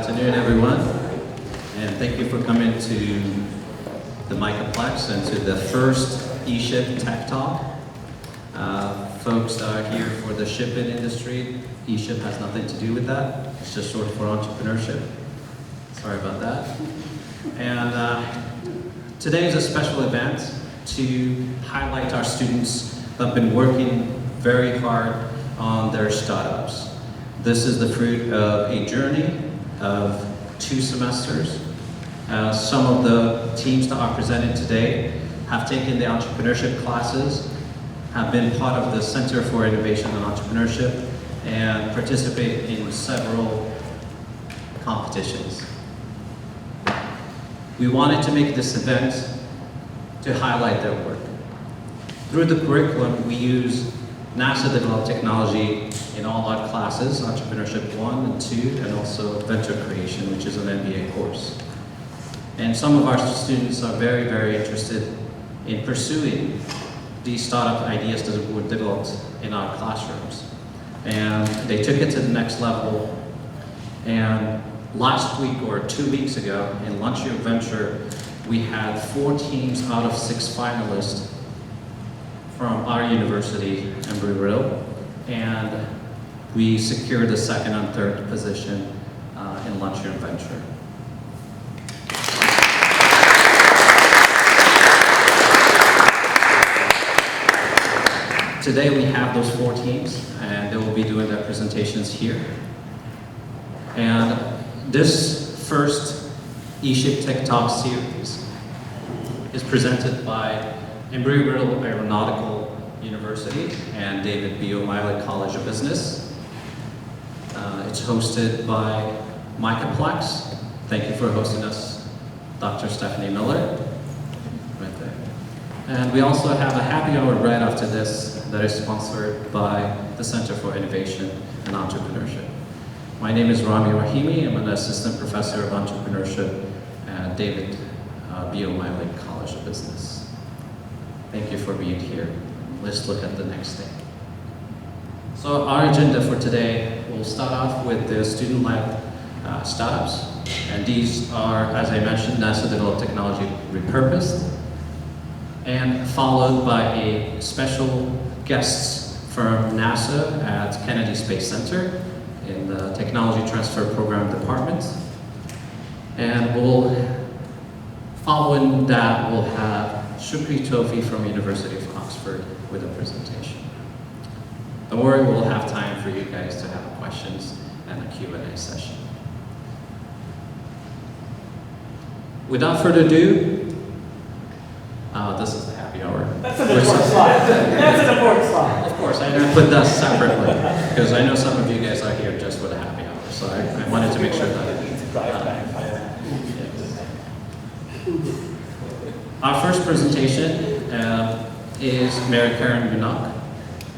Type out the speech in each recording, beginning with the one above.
afternoon, everyone, and thank you for coming to the Microplex and to the first ESHIP Tech Talk. Folks are here for the shipping industry. ESHIP has nothing to do with that. It's just short for entrepreneurship. Sorry about that. And today is a special event to highlight our students who have been working very hard on their startups. This is the fruit of a journey of 2 semesters. Some of the teams that are presented today have taken the entrepreneurship classes, have been part of the Center for Innovation and Entrepreneurship, and participate in several competitions. We wanted to make this event to highlight their work. Through the curriculum, we use NASA-developed technology in all our classes, Entrepreneurship 1 and 2, and also Venture Creation, which is an MBA course. And some of our students are very, very interested in pursuing these startup ideas that were developed in our classrooms. And they took it to the next level. And last week, or 2 weeks ago, in Lunch Your Venture, we had 4 teams out of 6 finalists from our university, Embry-Riddle, and we secured the 2nd and 3rd position in Lunch Your Venture. Today we have those 4 teams, and they will be doing their presentations here. And this first ESHIP Tech Talk series is presented by Embry-Riddle Aeronautical University and David B. O'Malley College of Business. It's hosted by Microplex. Thank you for hosting us, Dr. Stephanie Miller, right there. And we also have a happy hour right after this that is sponsored by the Center for Innovation and Entrepreneurship. My name is Ramy. I'm an assistant professor of entrepreneurship at David B. O'Malley College of Business. Thank you for being here. Let's look at the next thing. So our agenda for today, we'll start off with the student-led startups. And these are, as I mentioned, NASA-developed technology repurposed. And followed by a special guests from NASA at Kennedy Space Center in the Technology Transfer Program Department. And following that, we'll have Shukri Tofi from University of Oxford with a presentation. Don't worry, we'll have time for you guys to have questions and a Q&A session. Without further ado, this is the happy hour. That's an important slide. That's an important slide. Of course, I'm going to put that separately, because I know some of you guys are here just for the happy hour, so I wanted to make sure that our first presentation is Mary Karen Minock,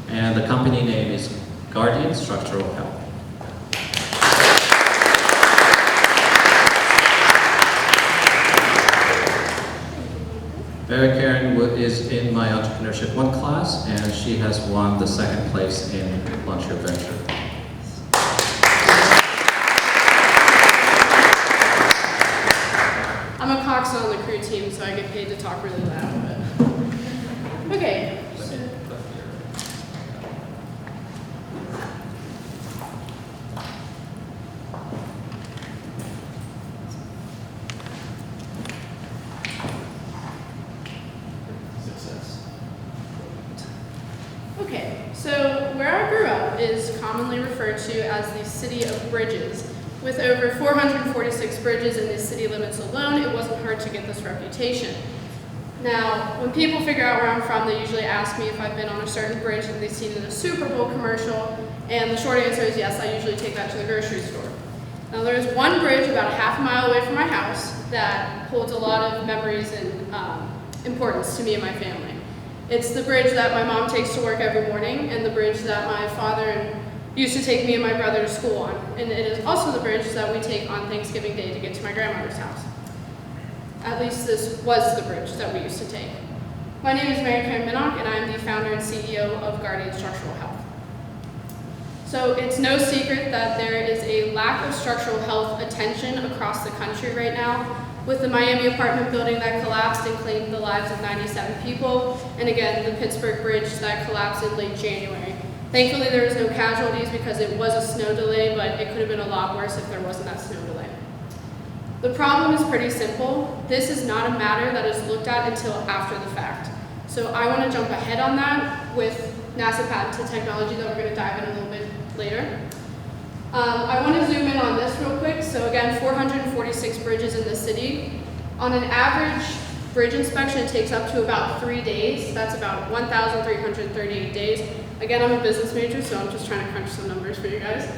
and the company name is Guardian Structural Health. Mary Karen is in my Entrepreneurship 1 class, and she has won the 2nd place in Lunch Your Venture. I'm a coxswain on the crew team, so I get paid to talk really loud. But okay. Okay, so where I grew up is commonly referred to as the City of Bridges. With over 446 bridges in the city limits alone, it wasn't hard to get this reputation. Now, when people figure out where I'm from, they usually ask me if I've been on a certain bridge that they've seen in a Super Bowl commercial, and the short answer is yes, I usually take that to the grocery store. Now, there's one bridge about a half a mile away from my house that holds a lot of memories and importance to me and my family. It's the bridge that my mom takes to work every morning, and the bridge that my father used to take me and my brother to school on. And it is also the bridge that we take on Thanksgiving Day to get to my grandmother's house. At least this was the bridge that we used to take. My name is Mary Karen Minock, and I am the founder and CEO of Guardian Structural Health. So it's no secret that there is a lack of structural health attention across the country right now, with the Miami apartment building that collapsed and claimed the lives of 97 people, and again, the Pittsburgh Bridge that collapsed in late January. Thankfully, there was no casualties because it was a snow delay, but it could have been a lot worse if there wasn't that snow delay. The problem is pretty simple. This is not a matter that is looked at until after the fact. So I want to jump ahead on that with NASA patented technology that we're going to dive in a little bit later. I want to zoom in on this real quick. So again, 446 bridges in the city. On an average bridge inspection, it takes up to about 3 days. That's about 1,338 days. Again, I'm a business major, so I'm just trying to crunch some numbers for you guys.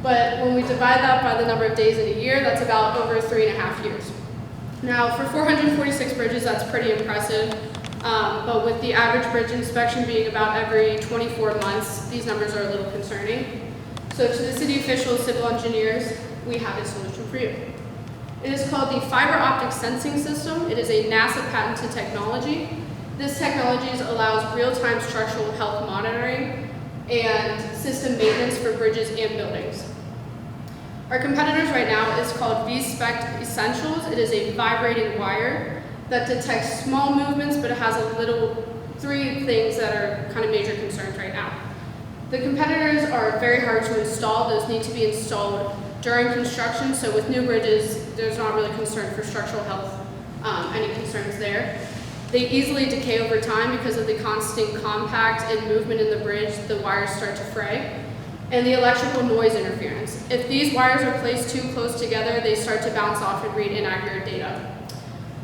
But when we divide that by the number of days in a year, that's about over 3.5 years. Now, for 446 bridges, that's pretty impressive. But with the average bridge inspection being about every 24 months, these numbers are a little concerning. So to the city officials, civil engineers, we have a solution for you. It is called the fiber optic sensing system. It is a NASA patented technology. This technology allows real-time structural health monitoring and system maintenance for bridges and buildings. Our competitors right now is called V-Spec Essentials. It is a vibrating wire that detects small movements, but it has three things that are kind of major concerns right now. The competitors are very hard to install. Those need to be installed during construction. So with new bridges, there's not really concern for structural health, any concerns there. They easily decay over time because of the constant compact and movement in the bridge. The wires start to fray. And the electrical noise interference. If these wires are placed too close together, they start to bounce off and read inaccurate data.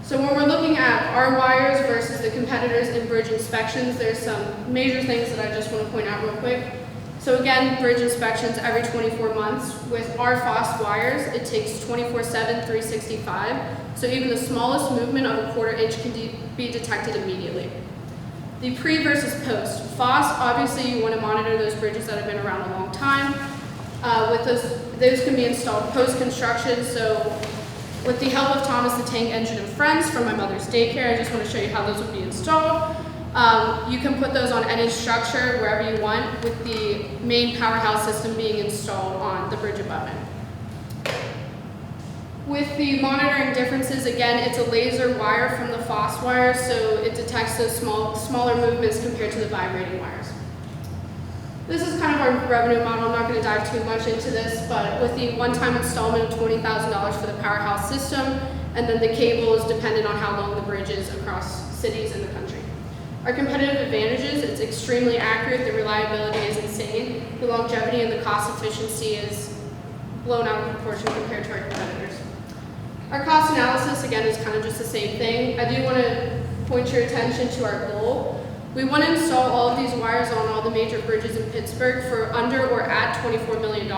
So when we're looking at our wires versus the competitors in bridge inspections, there's some major things that I just want to point out real quick. So again, bridge inspections every 24 months. With our FOSS wires, it takes 24/7, 365. So even the smallest movement of a 1/4 inch can be detected immediately. The pre versus post. FOSS, obviously you want to monitor those bridges that have been around a long time. With those can be installed post-construction. So with the help of Thomas the Tank Engine and Friends from my mother's daycare, I just want to show you how those would be installed. You can put those on any structure wherever you want, with the main powerhouse system being installed on the bridge abutment. With the monitoring differences, again, it's a laser wire from the FOSS wire, so it detects those smaller movements compared to the vibrating wires. This is kind of our revenue model. I'm not going to dive too much into this, but with the one-time installment of $20,000 for the powerhouse system, and then the cable is dependent on how long the bridge is across cities in the country. Our competitive advantages, it's extremely accurate, the reliability is insane, the longevity and the cost efficiency is blown out of proportion compared to our competitors. Our cost analysis, again, is kind of just the same thing. I do want to point your attention to our goal. We want to install all of these wires on all the major bridges in Pittsburgh for under or at $24 million.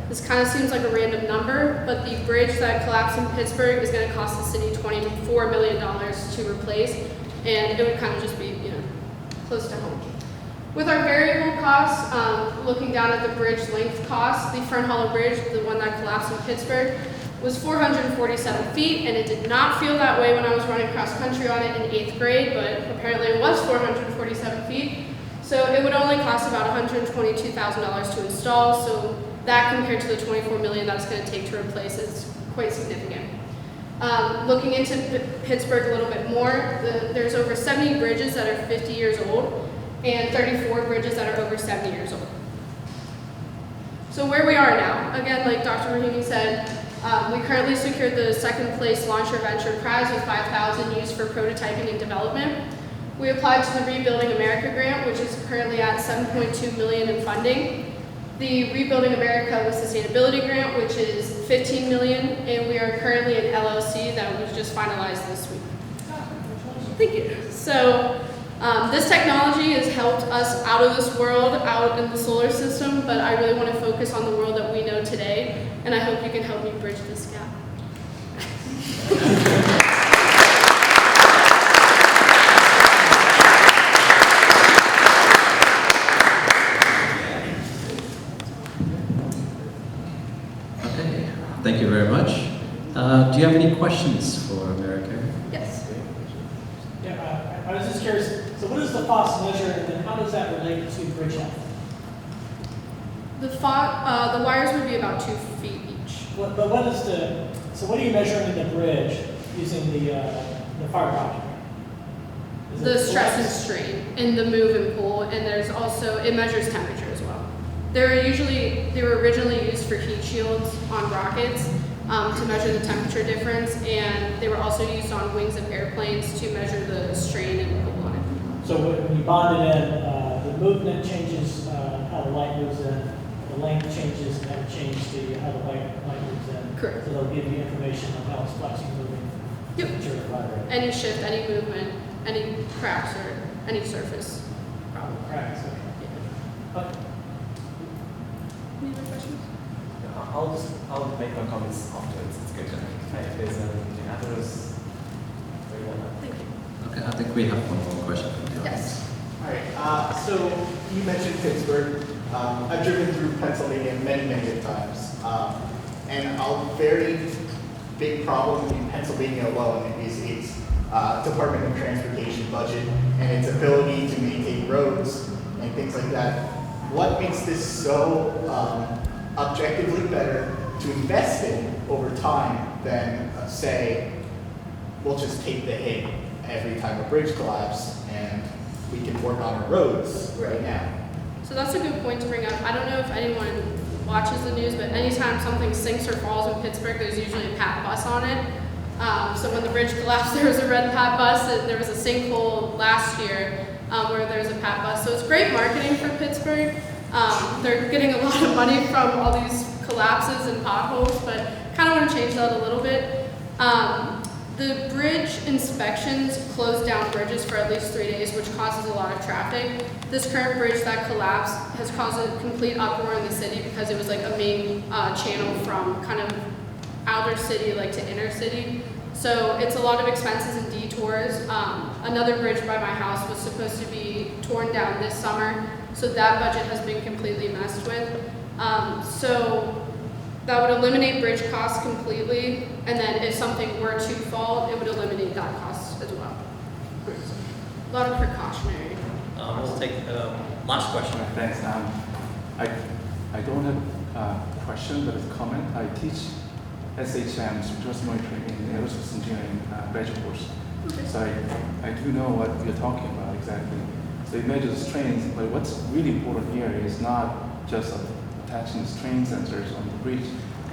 This kind of seems like a random number, but the bridge that collapsed in Pittsburgh is going to cost the city $24 million to replace, and it would kind of just be, close to home. With our variable costs, looking down at the bridge length cost, the Front Hollow Bridge, the one that collapsed in Pittsburgh, was 447 feet, and it did not feel that way when I was running cross country on it in 8th grade, but apparently it was 447 feet. So it would only cost about $122,000 to install, so that compared to the $24 million that it's going to take to replace is quite significant. Looking into Pittsburgh a little bit more, there's over 70 bridges that are 50 years old, and 34 bridges that are over 70 years old. So where we are now, again, like Dr. Rahimi said, we currently secured the 2nd place Launcher Venture Prize with $5,000 used for prototyping and development. We applied to the Rebuilding America grant, which is currently at $7.2 million in funding. The Rebuilding America with Sustainability grant, which is $15 million, and we are currently an LLC that was just finalized this week. Thank you. So this technology has helped us out of this world, out in the solar system, but I really want to focus on the world that we know today, and I hope you can help me bridge this gap. Okay, thank you very much. Do you have any questions for America? Yes. Yeah, I was just curious, so what does the FOSS measure, and then how does that relate to bridge health? The wires would be about 2 feet each. But what is so what are you measuring in the bridge using the fiber optic? Is The it stress and flux? strain and the move and pull, and there's also, it measures temperature as well. They were originally used for heat shields on rockets to measure the temperature difference, and they were also used on wings of airplanes to measure the strain and pull on it. So when you bond it in, the movement changes how the light moves in, the length changes and that changes how the light moves in. Correct. So they'll give you information on how it's flexing, moving, Yep. temperature, and vibrating. Any shift, any movement, any cracks, or any surface problem. Cracks, okay. Yeah. Okay. Any other questions? I'll make my comments afterwards. It's good. If there's anything others, very well done. Thank you. Okay, I think we have one more question from the audience. Yes. All right, so you mentioned Pittsburgh. I've driven through Pennsylvania many, many times. And a very big problem in Pennsylvania alone is its Department of Transportation budget and its ability to maintain roads and things like that. What makes this so objectively better to invest in over time than, say, we'll just take the hit every time a bridge collapses and we can work on our roads right now? So that's a good point to bring up. I don't know if anyone watches the news, but anytime something sinks or falls in Pittsburgh, there's usually a PAT bus on it. So when the bridge collapsed, there was a red PAT bus, and there was a sinkhole last year where there was a PAT bus. So it's great marketing for Pittsburgh. They're getting a lot of money from all these collapses and potholes, but kind of want to change that a little bit. The bridge inspections close down bridges for at least 3 days, which causes a lot of traffic. This current bridge that collapsed has caused a complete uproar in the city because it was like a main channel from kind of outer city like to inner city. So it's a lot of expenses and detours. Another bridge by my house was supposed to be torn down this summer, so that budget has been completely messed with. So that would eliminate bridge costs completely, and then if something were to fall, it would eliminate that cost as well. A lot of precautionary. We'll take last question. Thanks. I don't have a question, but a comment. I teach SHM, Structural Monitoring in Aerospace Engineering graduate course. Okay. So I do know what you're talking about exactly. So it measures strains, but what's really important here is not just attaching strain sensors on the bridge,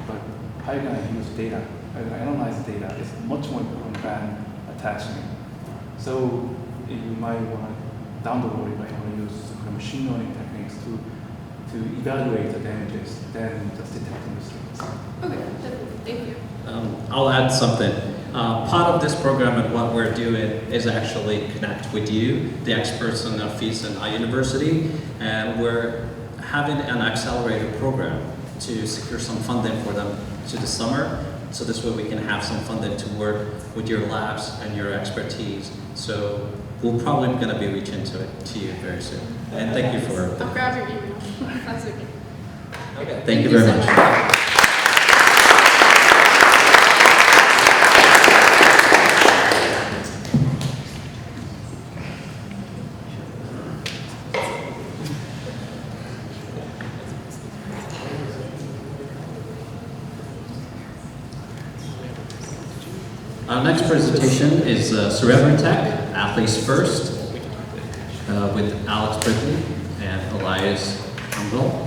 but how you're going to use data, how you're going to analyze data is much more important than attaching it. So you might want to, down the road, you might want to use some kind of machine learning techniques to evaluate the damages than just detecting the strains. Okay, definitely. Thank you. I'll add something. Part of this program and what we're doing is actually connect with you, the experts in the fees in our university, and we're having an accelerator program to secure some funding for them to the summer. So this way we can have some funding to work with your labs and your expertise. So we're probably going to be reaching to you very soon. And thank you for I'll grab your email. That's okay. Okay. Thank you very so much. Our next presentation is Cerebral Tech, Athletes First, with Alex Brickley and Elias Humble.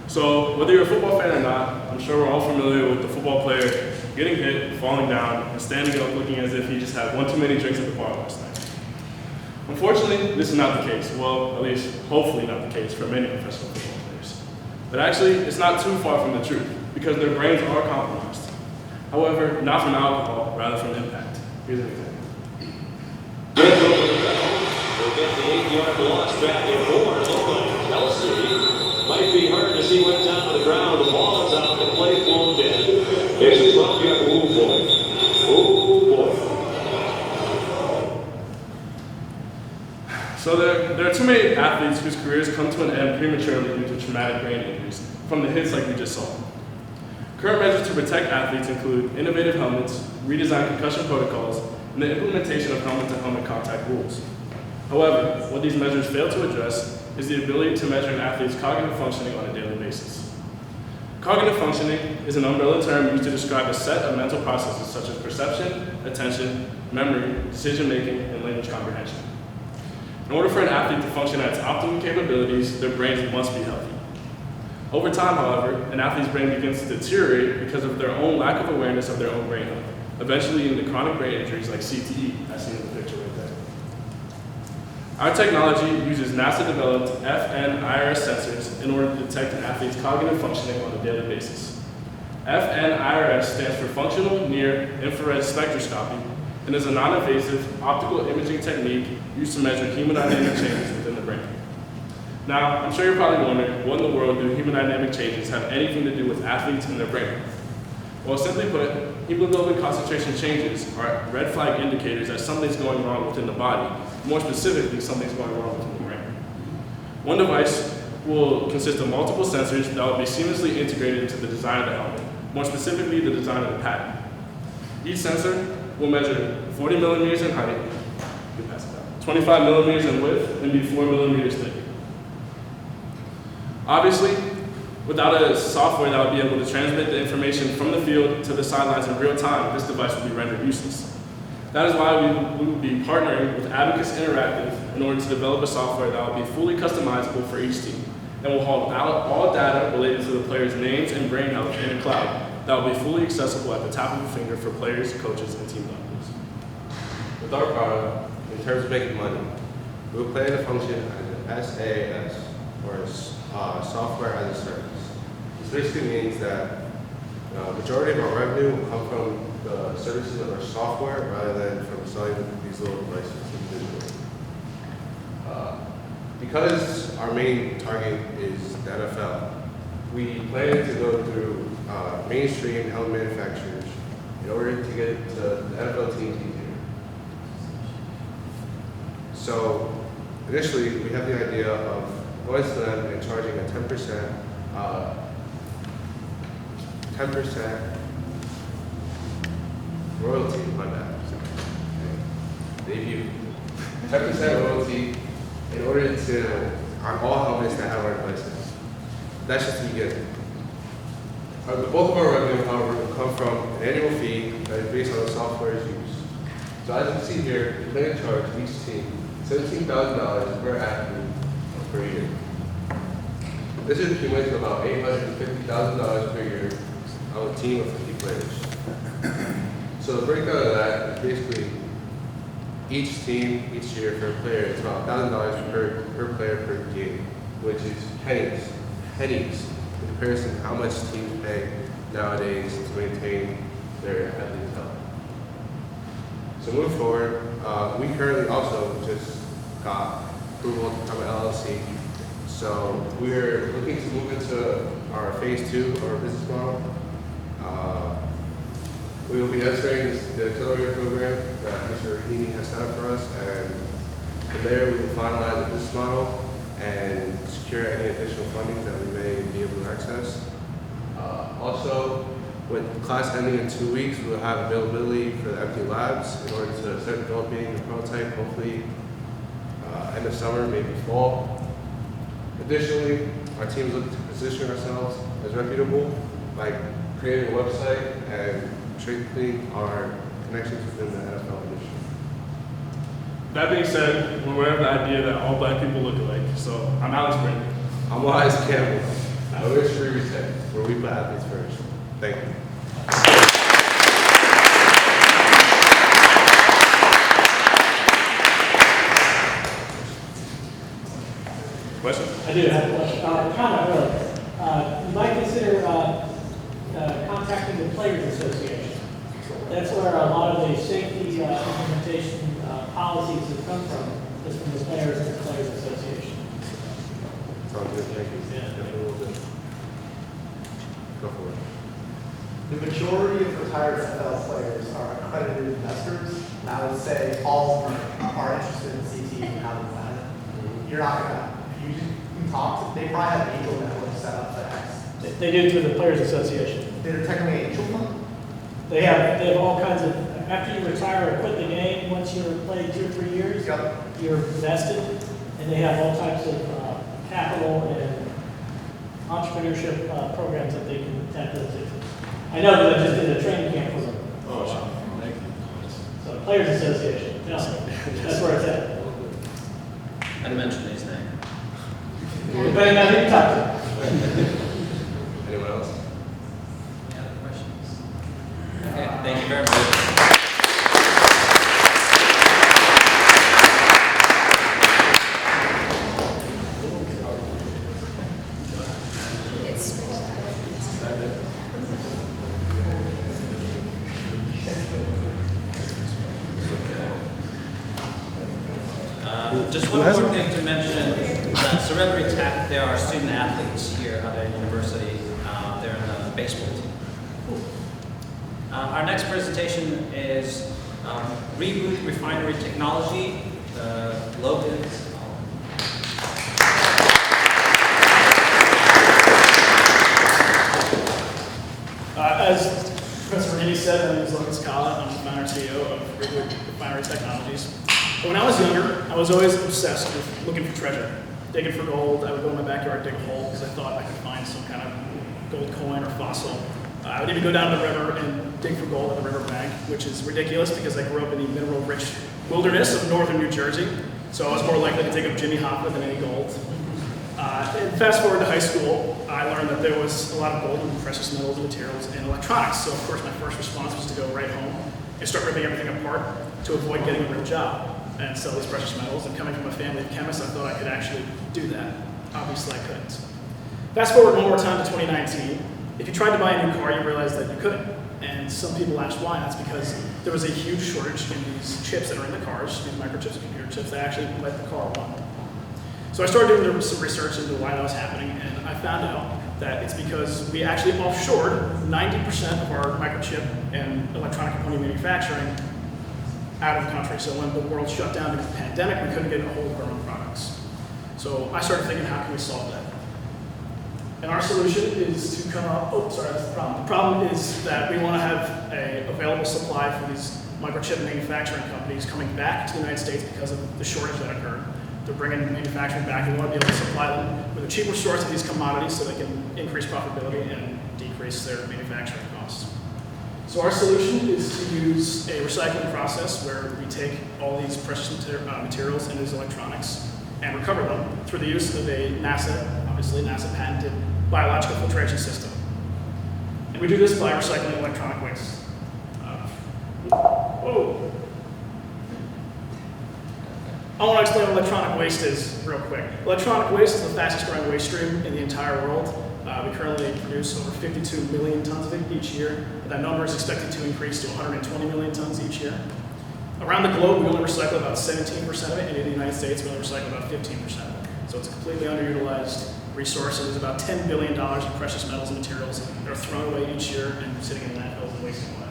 So whether you're a football fan or not, I'm sure we're all familiar with the football player getting hit, falling down, and standing up looking as if he just had one too many drinks at the bar last night. Unfortunately, this is not the case. Well, at least hopefully not the case for many professional football players. But actually, it's not too far from the truth because their brains are compromised. However, not from alcohol, rather from impact. Here's an example. Will get the 8-yard loss back in 4. Kelsey might be hurt as he went down to the ground. The ball is out. The play blown in. It's a 12-yard move boy. Oh boy. So So there are too many athletes whose careers come to an end prematurely due to traumatic brain injuries from the hits like we just saw. Current measures to protect athletes include innovative helmets, redesigned concussion protocols, and the implementation of helmet-to-helmet contact rules. However, what these measures fail to address is the ability to measure an athlete's cognitive functioning on a daily basis. Cognitive functioning is an umbrella term used to describe a set of mental processes such as perception, attention, memory, decision-making, and language comprehension. In order for an athlete to function at its optimum capabilities, their brains must be healthy. Over time, however, an athlete's brain begins to deteriorate because of their own lack of awareness of their own brain health, eventually leading to chronic brain injuries like CTE, as seen in the picture right there. Our technology uses NASA-developed FNIRS sensors in order to detect an athlete's cognitive functioning on a daily basis. FNIRS stands for Functional Near Infrared Spectroscopy and is a non-invasive optical imaging technique used to measure hemodynamic changes within the brain. Now, I'm sure you're probably wondering, what in the world do hemodynamic changes have anything to do with athletes and their brain? Well, simply put, hemoglobin concentration changes are red flag indicators that something's going wrong within the body. More specifically, something's going wrong within the brain. One device will consist of multiple sensors that will be seamlessly integrated into the design of the helmet, more specifically the design of the pattern. Each sensor will measure 40 millimeters in height, 25 millimeters in width, and be 4 millimeters thick. Obviously, without a software that would be able to transmit the information from the field to the sidelines in real time, this device would be rendered useless. That is why we will be partnering with Abacus Interactive in order to develop a software that will be fully customizable for each team and will hold all data related to the players' names and brain health in a cloud that will be fully accessible at the tap of a finger for players, coaches, and team members. With our product, in terms of making money, we will plan to function as an SaaS, or software as a service. This basically means that the majority of our revenue will come from the services of our software rather than from selling these little devices individually. Because our main target is the NFL, we plan to go through mainstream helmet manufacturers in order to get to the NFL teams easier. So initially, we have the idea of going to them and charging a 10% royalty, my bad. Debut. 10% royalty in order to, on all helmets that have our devices. That's just the beginning. The bulk of our revenue, however, will come from an annual fee that is based on the software's use. So as you can see here, we plan to charge each team $17,000 per athlete per year. This is accumulating about $850,000 per year on a team of 50 players. So the breakdown of that is basically each team, each year for a player, it's about $1,000 per player per game, which is pennies in comparison to how much teams pay nowadays to maintain their athletes' health. So moving forward, we currently also just got approval to become an LLC. So we're looking to move into our phase 2 of our business model. We will be entering the accelerator program that Mr. Rahimi has set up for us, and from there we will finalize the business model and secure any additional funding that we may be able to access. Also, with class ending in 2 weeks, we will have availability for the empty labs in order to start developing the prototype, hopefully end of summer, maybe fall. Additionally, our team is looking to position ourselves as reputable by creating a website and strengthening our connections within the NFL industry. That being said, we're aware of the idea that all black people look alike. So I'm Alex Brandon. I'm Wise Campbell. I wish we reset, where we put athletes first. Thank you. Question? I do have a question. Kind of early. You might consider contacting the Players Association. That's where a lot of the safety implementation policies have come from, is from the Players and the Players Association. Sounds good, thank you. Yeah. Definitely will do. Go for it. The majority of retired NFL players are accredited investors, and I would say all of them are interested in CT and how to design it. you're not gonna, if you talk, they probably have angel networks set up for X. They do through the Players Association. They're technically angel fund? They have all kinds of, after you retire or quit the game, once you've played 2 or 3 years, Yep. you're vested, and they have all types of capital and entrepreneurship programs that they can tap into. I know that I just did a training camp for them. Oh, wow. Thank you. So Players Association, yeah, that's where it's at. I didn't mention his name. Depending on who you talk to. Anyone else? Any other questions? Okay, thank you very much. Just one more thing to mention, that Cerebri Tech, there are student athletes here at our university. They're in the baseball team. Our next presentation is Reboot Refinery Technology. The logo is as Professor Rahimi said, my name is Logan Scala. I'm the founder and CEO of Reboot Refinery Technologies. But when I was younger, I was always obsessed with looking for treasure, digging for gold. I would go in my backyard, dig a hole, because I thought I could find some kind of gold coin or fossil. I would even go down to the river and dig for gold at the riverbank, which is ridiculous because I grew up in the mineral-rich wilderness of northern New Jersey, so I was more likely to dig up Jimmy Hoffa than any gold. And fast forward to high school, I learned that there was a lot of gold and precious metals and materials in electronics, so of course my first response was to go right home and start ripping everything apart to avoid getting a real job and sell these precious metals. And coming from a family of chemists, I thought I could actually do that. Obviously I couldn't. Fast forward one more time to 2019. If you tried to buy a new car, you realized that you couldn't. And some people asked why. That's because there was a huge shortage in these chips that are in the cars, these microchips and computer chips that actually let the car run. So I started doing some research into why that was happening, and I found out that it's because we actually offshored 90% of our microchip and electronic component manufacturing out of the country. So when the world shut down because of the pandemic, we couldn't get a hold of our own products. So I started thinking, how can we solve that? And our solution is to come up, that's the problem. The problem is that we want to have an available supply for these microchip manufacturing companies coming back to the United States because of the shortage that occurred. They're bringing manufacturing back, and we want to be able to supply them with a cheaper source of these commodities so they can increase profitability and decrease their manufacturing costs. So our solution is to use a recycling process where we take all these precious materials and these electronics and recover them through the use of a obviously NASA patented biological filtration system. And we do this by recycling electronic waste. I want to explain what electronic waste is real quick. Electronic waste is the fastest growing waste stream in the entire world. We currently produce over 52 million tons of it each year. And that number is expected to increase to 120 million tons each year. Around the globe, we only recycle about 17% of it, and in the United States, we only recycle about 15% of it. So it's a completely underutilized resource, and there's about $10 billion in precious metals and materials that are thrown away each year and sitting in landfills and wasting away.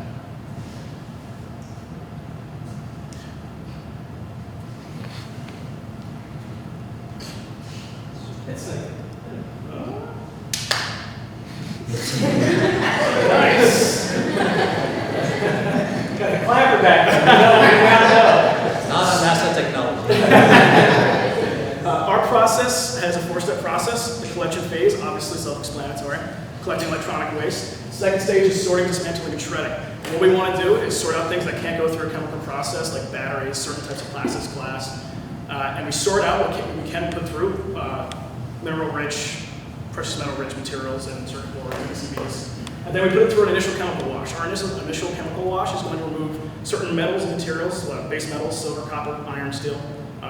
It's like, Nice. got the clapper back. It's not a NASA technology. Our process has a 4-step process. The collection phase, obviously self-explanatory, collecting electronic waste. Second stage is sorting, dismantling, and shredding. And what we want to do is sort out things that can't go through a chemical process, like batteries, certain types of plastics, glass. And we sort out what we can put through mineral-rich, precious metal-rich materials and certain PCBs. And then we put it through an initial chemical wash. Our initial chemical wash is going to remove certain metals and materials, base metals, silver, copper, iron, steel,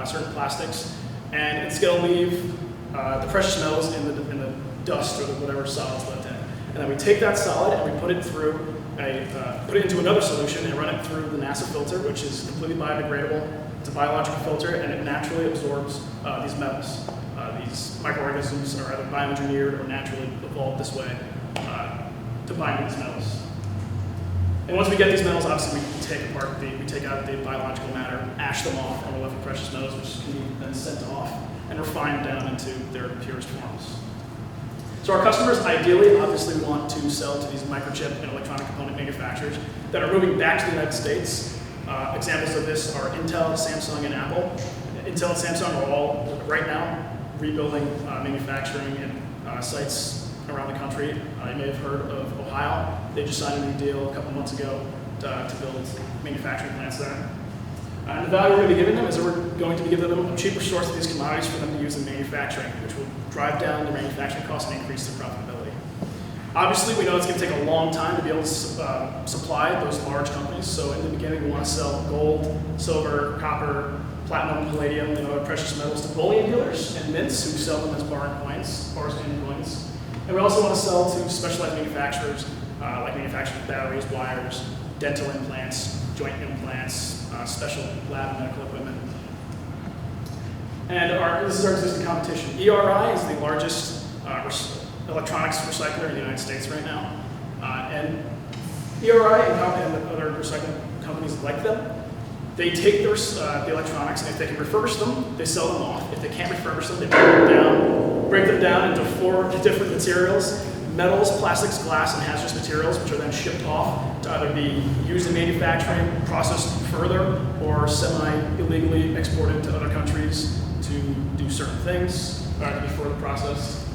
certain plastics. And it's going to leave the precious metals in the dust or whatever solids left in it. And then we take that solid and we put it through put it into another solution and run it through the NASA filter, which is completely biodegradable. It's a biological filter, and it naturally absorbs these metals. These microorganisms are either bioengineered or naturally evolved this way to bind these metals. And once we get these metals, obviously we take out the biological matter, ash them off, and we're left with precious metals, which can be then sent off and refined down into their purest forms. So our customers ideally, obviously, want to sell to these microchip and electronic component manufacturers that are moving back to the United States. Examples of this are Intel, Samsung, and Apple. Intel and Samsung are all, right now, rebuilding manufacturing and sites around the country. You may have heard of Ohio. They just signed a new deal a couple months ago to build manufacturing plants there. And the value we're going to be giving them is that we're going to be giving them a cheaper source of these commodities for them to use in manufacturing, which will drive down their manufacturing costs and increase their profitability. Obviously, we know it's going to take a long time to be able to supply those large companies. So in the beginning, we want to sell gold, silver, copper, platinum, palladium, and other precious metals to bullion dealers and mints who sell them as bars and coins. And we also want to sell to specialized manufacturers like manufacturers of batteries, wires, dental implants, joint implants, special lab and medical equipment. And this is our existing competition. ERI is the largest electronics recycler in the United States right now. And ERI and other recycling companies like them, they take the electronics, and if they can refurbish them, they sell them off. If they can't refurbish them, they break them down into 4 different materials: metals, plastics, glass, and hazardous materials, which are then shipped off to either be used in manufacturing, processed further, or semi-illegally exported to other countries to do certain things, to be further processed.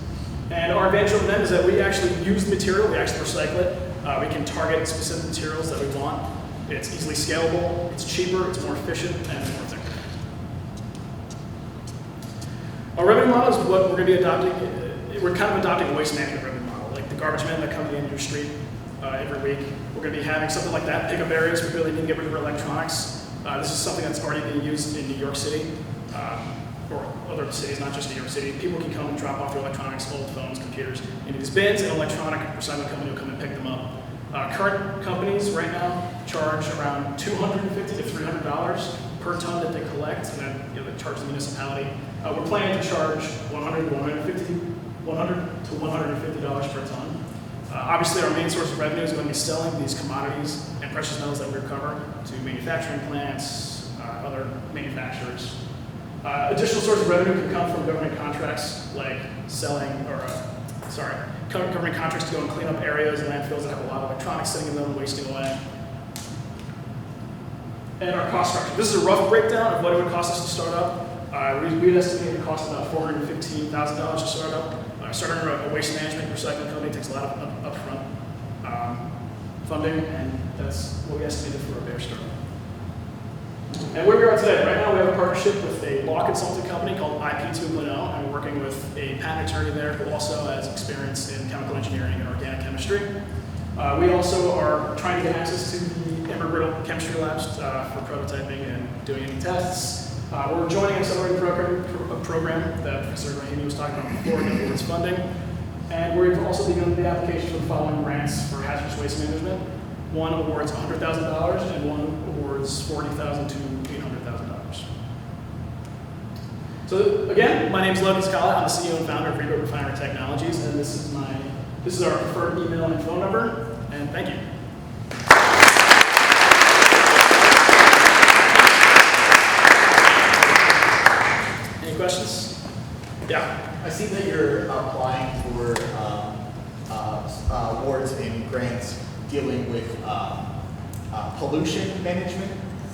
And our advantage over them is that we actually use the material, we actually recycle it. We can target specific materials that we want. It's easily scalable, it's cheaper, it's more efficient, and it's more effective. Our revenue model is what we're going to be adopting. We're kind of adopting a waste management revenue model, like the garbage men that come to the end of your street every week. We're going to be having something like that, pickup areas. We really need to get rid of our electronics. This is something that's already being used in New York City, or other cities, not just New York City. People can come and drop off their electronics, old phones, computers, into these bins, and an electronic recycling company will come and pick them up. Current companies right now charge around $250 to $300 per ton that they collect, and then they charge the municipality. We're planning to charge $100 to $150 per ton. Obviously, our main source of revenue is going to be selling these commodities and precious metals that we recover to manufacturing plants, other manufacturers. Additional source of revenue can come from government contracts, like government contracts to go and clean up areas and landfills that have a lot of electronics sitting in them, wasting away. And our cost structure. This is a rough breakdown of what it would cost us to start up. We'd estimate it would cost about $415,000 to start up. Starting a waste management recycling company takes a lot of upfront funding, and that's what we estimated for a bare startup. And where we are today, right now we have a partnership with a law consulting company called IP 2.0, and we're working with a patent attorney there who also has experience in chemical engineering and organic chemistry. We also are trying to get access to the Embry-Riddle chemistry labs for prototyping and doing any tests. We're joining an accelerated program that Professor Rahimi was talking about before, that awards funding. And we've also begun the application for the following grants for hazardous waste management. One awards $100,000 and one awards $40,000 to $800,000. So again, my name is Logan Scala. I'm the CEO and founder of Ramy Refinery Technologies, and this is our preferred email and phone number. And thank you. Any questions? Yeah. I see that you're applying for awards and grants dealing with pollution management.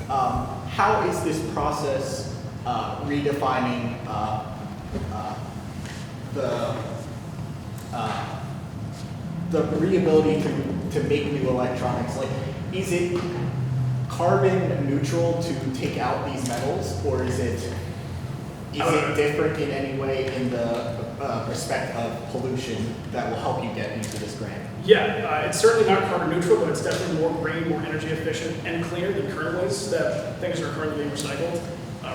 How is this process redefining the ability to make new electronics? Like, is it carbon neutral to take out these metals, or is it different in any way in the respect of pollution that will help you get into this grant? Yeah, it's certainly not carbon neutral, but it's definitely more green, more energy efficient, and cleaner than current ways that things are currently being recycled.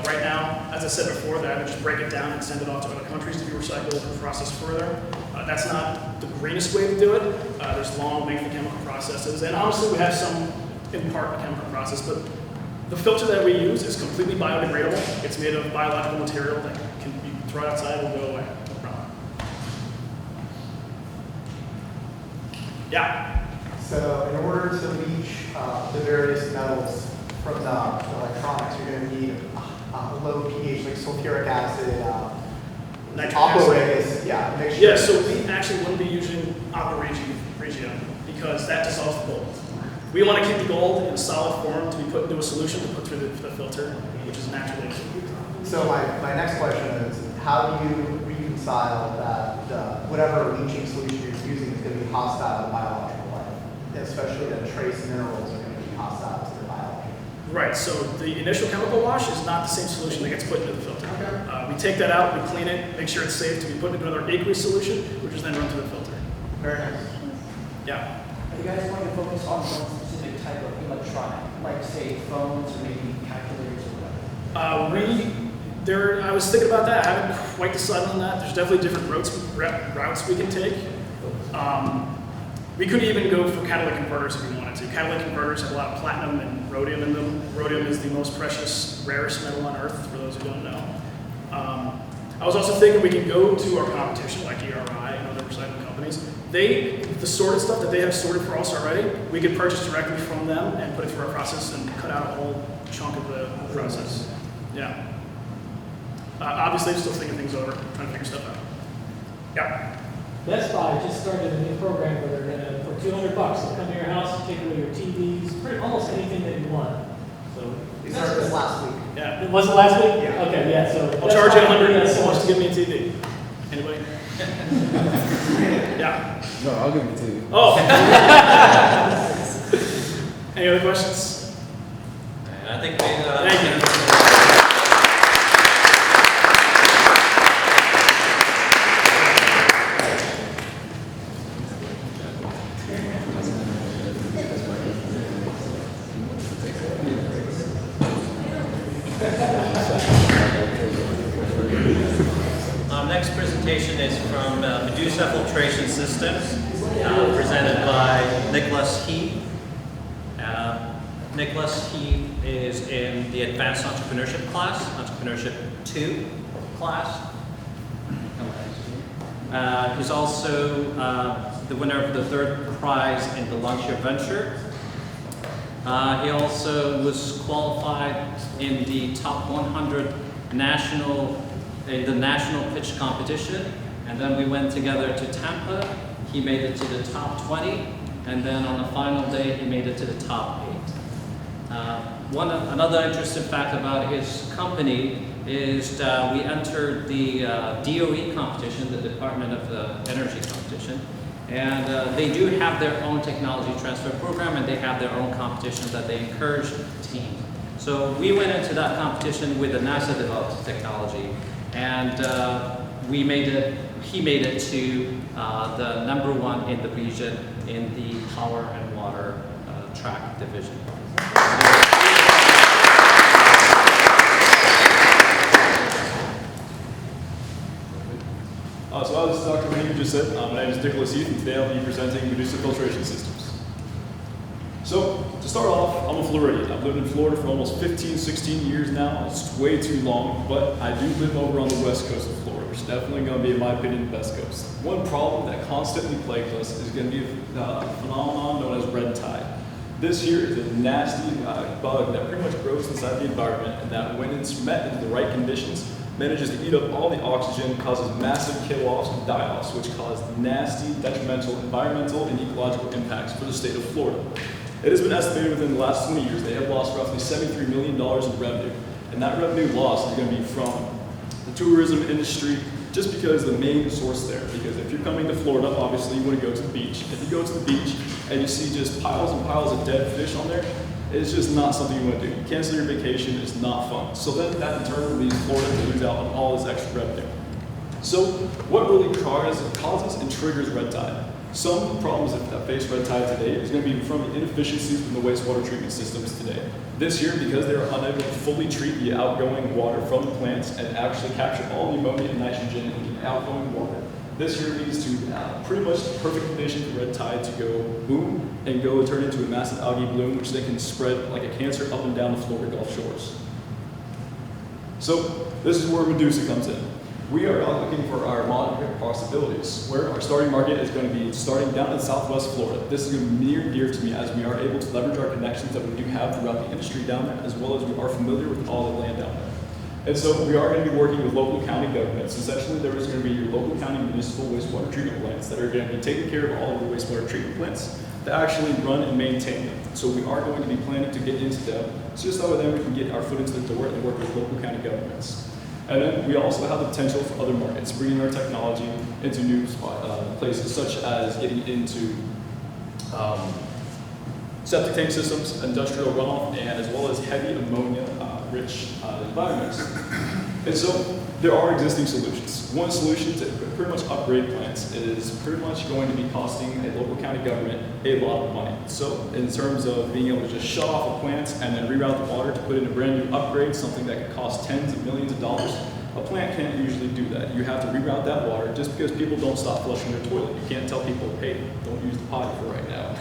Right now, as I said before, that I would just break it down and send it off to other countries to be recycled and processed further. That's not the greenest way to do it. There's long, lengthy chemical processes, and honestly, we have some, in part, chemical process, but the filter that we use is completely biodegradable. It's made of biological material that can be thrown outside and go away. No problem. Yeah? So in order to leach the various metals from the electronics, you're going to need low pH, like sulfuric acid, nitric Aqua acid. is, yeah, mixture. Yeah, so we actually wouldn't be using aqua regia because that dissolves the gold. We want to keep the gold in a solid form to be put into a solution to put through the filter, which is naturally. So my next question is, how do you reconcile that whatever leaching solution you're using is going to be hostile to biological life, especially that trace minerals are going to be hostile to the biology? Right, so the initial chemical wash is not the same solution that gets put into the filter. We take that out, we clean it, make sure it's safe to be put into another aqueous solution, which is then run through the filter. Very nice. Yeah. Are you guys going to focus on one specific type of electronic, like say phones or maybe calculators or whatever? I was thinking about that. I haven't quite decided on that. There's definitely different routes we can take. We could even go for catalytic converters if we wanted to. Catalytic converters have a lot of platinum and rhodium in them. Rhodium is the most precious, rarest metal on Earth, for those who don't know. I was also thinking we can go to our competition, like ERI and other recycling companies. The sorted stuff that they have sorted for us already, we could purchase directly from them and put it through our process and cut out a whole chunk of the process. Yeah. Obviously, I'm still thinking things over, trying to figure stuff out. Yeah. Best Buy just started a new program where they're going to, for $200, they'll come to your house, take away your TVs, almost anything that you want. So We started this last week. Yeah. Was it last week? Yeah. Okay, yeah. So I'll charge you $100 if you want to give me a TV. Anybody? Yeah. No, I'll give it to you. Oh. Any other questions? I think Thank you. Next presentation is from Medusa Filtration Systems, presented by Nicholas He. Nicholas He is in the Advanced Entrepreneurship class, Entrepreneurship 2 class. He's also the winner of the third prize in the Launch Your Venture. He also was qualified in the top 100 in the national pitch competition, and then we went together to Tampa. He made it to the top 20, and then on the final day he made it to the top 8. Another interesting fact about his company is that we entered the DOE competition, the Department of Energy competition, and they do have their own technology transfer program, and they have their own competition that they encourage teams. So we went into that competition with the NASA developed technology, and he made it to the #1 in the region in the power and water track division. So as Dr. Rahimi just said, my name is Nicholas Heath, and today I'll be presenting Medusa Filtration Systems. So, to start off, I'm a Floridian. I've lived in Florida for almost 15, 16 years now. It's way too long, but I do live over on the west coast of Florida, which is definitely going to be, in my opinion, the best coast. One problem that constantly plagues us is going to be a phenomenon known as red tide. This here is a nasty bug that pretty much grows inside the environment, and that when it's met in the right conditions, manages to eat up all the oxygen, causes massive kill-offs and die-offs, which cause nasty, detrimental environmental and ecological impacts for the state of Florida. It has been estimated within the last 20 years they have lost roughly $73 million in revenue, and that revenue loss is going to be from the tourism industry, just because the main source there. Because if you're coming to Florida, obviously you want to go to the beach. If you go to the beach and you see just piles and piles of dead fish on there, it's just not something you want to do. You cancel your vacation, it's not fun. So then that in turn leads Florida to lose out on all this extra revenue. So what really causes and triggers red tide? Some problems that face red tide today is going to be from the inefficiencies in the wastewater treatment systems today. This year, because they are unable to fully treat the outgoing water from the plants and actually capture all the ammonia and nitrogen in the outgoing water, this year leads to pretty much the perfect condition for red tide to go boom and go turn into a massive algae bloom, which then can spread like a cancer up and down the Florida Gulf shores. So this is where Medusa comes in. We are out looking for our market possibilities, where our starting market is going to be starting down in Southwest Florida. This is going to be near and dear to me, as we are able to leverage our connections that we do have throughout the industry down there, as well as we are familiar with all the land down there. And so we are going to be working with local county governments. Essentially, there is going to be your local county municipal wastewater treatment plants that are going to be taking care of all of the wastewater treatment plants that actually run and maintain them. So we are going to be planning to get into them, so just so then we can get our foot into the door and work with local county governments. And then we also have the potential for other markets, bringing our technology into new places, such as getting into septic tank systems, industrial runoff, and as well as heavy ammonia-rich environments. And so there are existing solutions. One solution to pretty much upgrade plants is pretty much going to be costing a local county government a lot of money. So in terms of being able to just shut off a plant and then reroute the water to put in a brand new upgrade, something that could cost tens of millions of dollars, a plant can't usually do that. You have to reroute that water just because people don't stop flushing their toilet. You can't tell people, hey, don't use the potty for right now.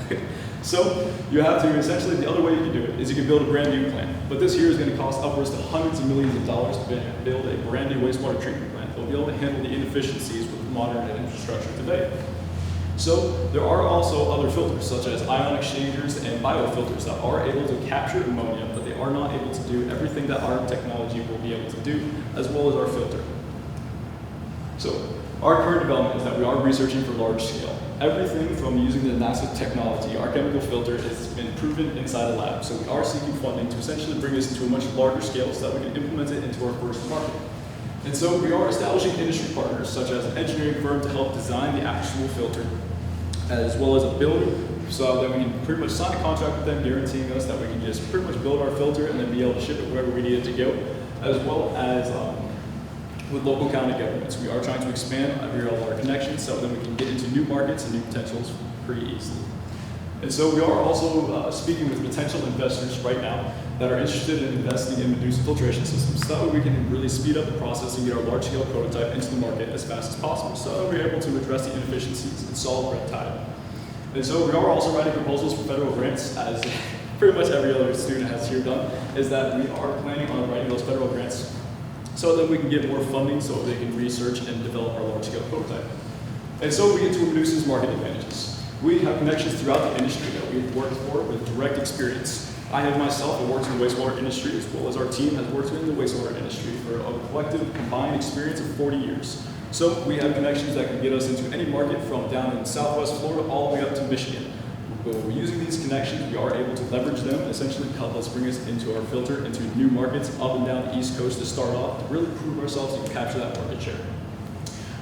So you have to, essentially, the other way you can do it is you can build a brand new plant. But this here is going to cost upwards to hundreds of millions of dollars to build a brand new wastewater treatment plant. They'll be able to handle the inefficiencies with modern infrastructure today. So there are also other filters, such as ion exchangers and biofilters that are able to capture ammonia, but they are not able to do everything that our technology will be able to do, as well as our filter. So our current development is that we are researching for large scale. Everything from using the NASA technology, our chemical filter has been proven inside a lab. So we are seeking funding to essentially bring this into a much larger scale so that we can implement it into our first market. And so we are establishing industry partners, such as an engineering firm to help design the actual filter, as well as a builder, so that we can pretty much sign a contract with them guaranteeing us that we can just pretty much build our filter and then be able to ship it wherever we need it to go, as well as with local county governments. We are trying to expand all our connections so that we can get into new markets and new potentials pretty easily. And so we are also speaking with potential investors right now that are interested in investing in Medusa filtration systems. So that way we can really speed up the process and get our large-scale prototype into the market as fast as possible, so that we're able to address the inefficiencies and solve red tide. And so we are also writing proposals for federal grants, as pretty much every other student has here done, is that we are planning on writing those federal grants so that we can get more funding so they can research and develop our large-scale prototype. And so we get to Medusa's market advantages. We have connections throughout the industry that we've worked for with direct experience. I have myself worked in the wastewater industry, as well as our team has worked in the wastewater industry for a collective combined experience of 40 years. So we have connections that can get us into any market from down in Southwest Florida all the way up to Michigan. But using these connections, we are able to leverage them, essentially help us bring us into our filter, into new markets up and down the East Coast to start off, to really prove ourselves and capture that market share.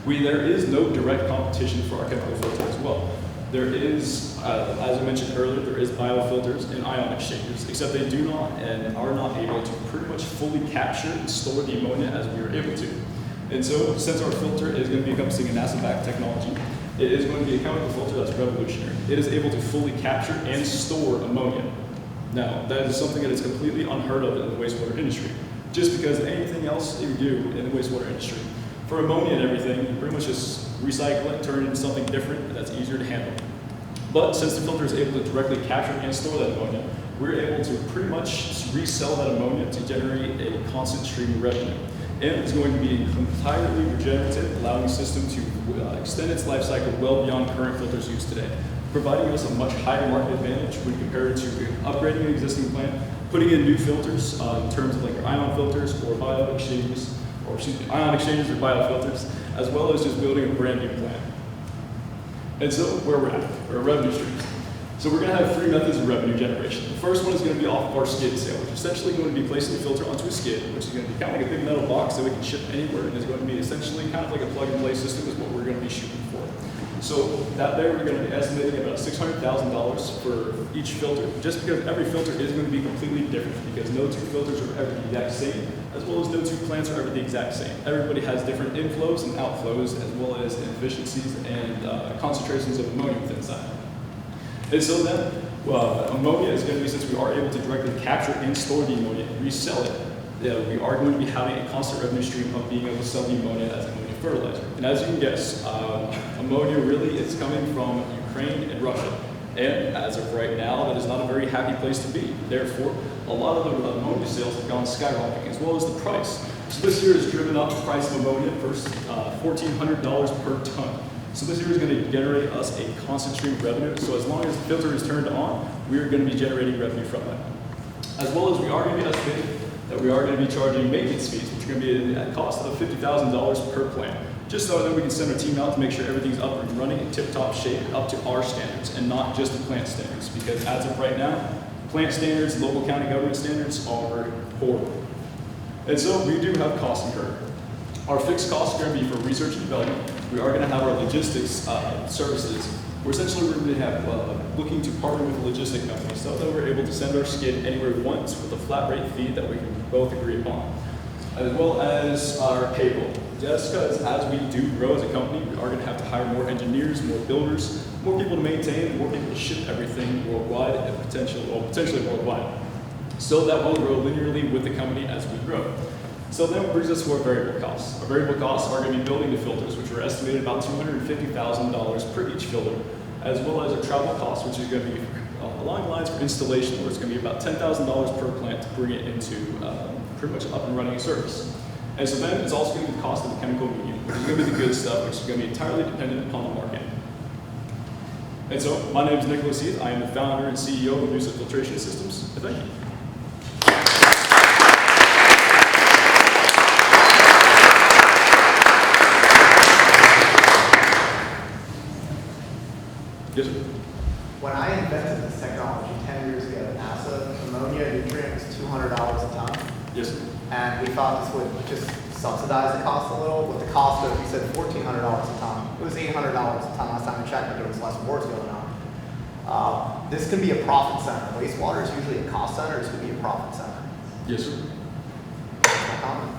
There is no direct competition for our chemical filter as well. There is, as I mentioned earlier, there is biofilters and ion exchangers, except they do not and are not able to pretty much fully capture and store the ammonia as we are able to. And so, since our filter is going to be encompassing a NASA-backed technology, it is going to be a chemical filter that's revolutionary. It is able to fully capture and store ammonia. Now, that is something that is completely unheard of in the wastewater industry, just because anything else you do in the wastewater industry, for ammonia and everything, you pretty much just recycle it, turn it into something different that's easier to handle. But since the filter is able to directly capture and store that ammonia, we're able to pretty much resell that ammonia to generate a constant stream of revenue. And it's going to be entirely regenerative, allowing the system to extend its life cycle well beyond current filters used today, providing us a much higher market advantage when compared to upgrading an existing plant, putting in new filters in terms of like your ion filters or bio exchanges, or ion exchanges or biofilters, as well as just building a brand new plant. And so where we're at, our revenue streams. So we're going to have 3 methods of revenue generation. The first one is going to be off of our skid sale, which is essentially going to be placing the filter onto a skid, which is going to be kind of like a big metal box that we can ship anywhere, and is going to be essentially kind of like a plug-and-play system is what we're going to be shooting for. So that there we're going to be estimating about $600,000 for each filter, just because every filter is going to be completely different, because no 2 filters are ever the exact same, as well as no 2 plants are ever the exact same. Everybody has different inflows and outflows, as well as inefficiencies and concentrations of ammonia within inside. And so then, ammonia is going to be, since we are able to directly capture and store the ammonia and resell it, we are going to be having a constant revenue stream of being able to sell the ammonia as ammonia fertilizer. And as you can guess, ammonia really is coming from Ukraine and Russia. And as of right now, that is not a very happy place to be. Therefore, a lot of the ammonia sales have gone skyrocketing, as well as the price. So this year has driven up the price of ammonia first $1,400 per ton. So this year is going to generate us a constant stream of revenue. So as long as the filter is turned on, we are going to be generating revenue from that. As well as we are going to be estimating that we are going to be charging maintenance fees, which are going to be at a cost of $50,000 per plant, just so that we can send our team out to make sure everything's up and running in tip-top shape up to our standards and not just the plant standards, because as of right now, plant standards, local county government standards are horrible. And so we do have costs incurred. Our fixed costs are going to be for research and development. We are going to have our logistics services. We're essentially going to have looking to partner with a logistic company so that we're able to send our skid anywhere we want with a flat rate fee that we can both agree upon, as well as our payroll. Just because as we do grow as a company, we are going to have to hire more engineers, more builders, more people to maintain, and more people to ship everything worldwide and potentially worldwide. So that will grow linearly with the company as we grow. So then it brings us to our variable costs. Our variable costs are going to be building the filters, which are estimated about $250,000 per each filter, as well as our travel costs, which is going to be along the lines for installation, where it's going to be about $10,000 per plant to bring it into pretty much up and running service. And so then it's also going to be the cost of the chemical medium, which is going to be the good stuff, which is going to be entirely dependent upon the market. And so my name is Nicholas Heath. I am the founder and CEO of Medusa Filtration Systems. And thank you. Yes, sir. When I invented this technology 10 years ago at NASA, ammonia nutrient was $200 a ton. Yes, sir. And we thought this would just subsidize the cost a little. With the cost of, you said $1,400 a ton. It was $800 a ton last time I checked, but there was less wars going on. This can be a profit center. Wastewater is usually a cost center. This could be a profit center. Yes, sir. That's my comment.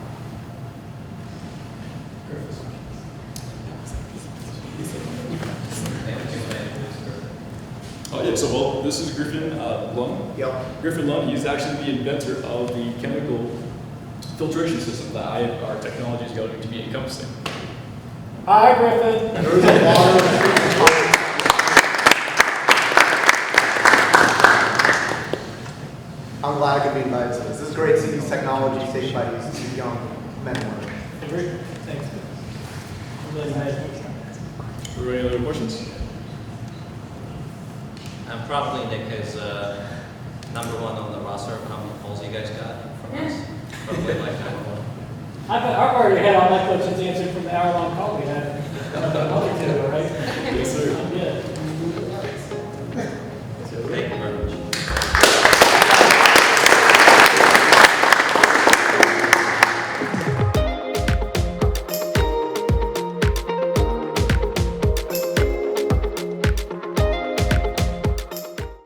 Oh yeah, so well, this is Griffin Lund. Yep. Griffin Lund, he's actually the inventor of the chemical filtration system that our technology is going to be encompassing. Hi, Griffin. There's a water. I'm glad I could be invited to this. This is great to see these technologies taken by these young men and women. Agree. Thanks. I'm really nice. Are there any other questions? Probably Nick is #1 on the roster of how many polls you guys got from us. Probably like #1. I've already had all my questions answered from the hour-long call we had. Other two, right? Yes, sir.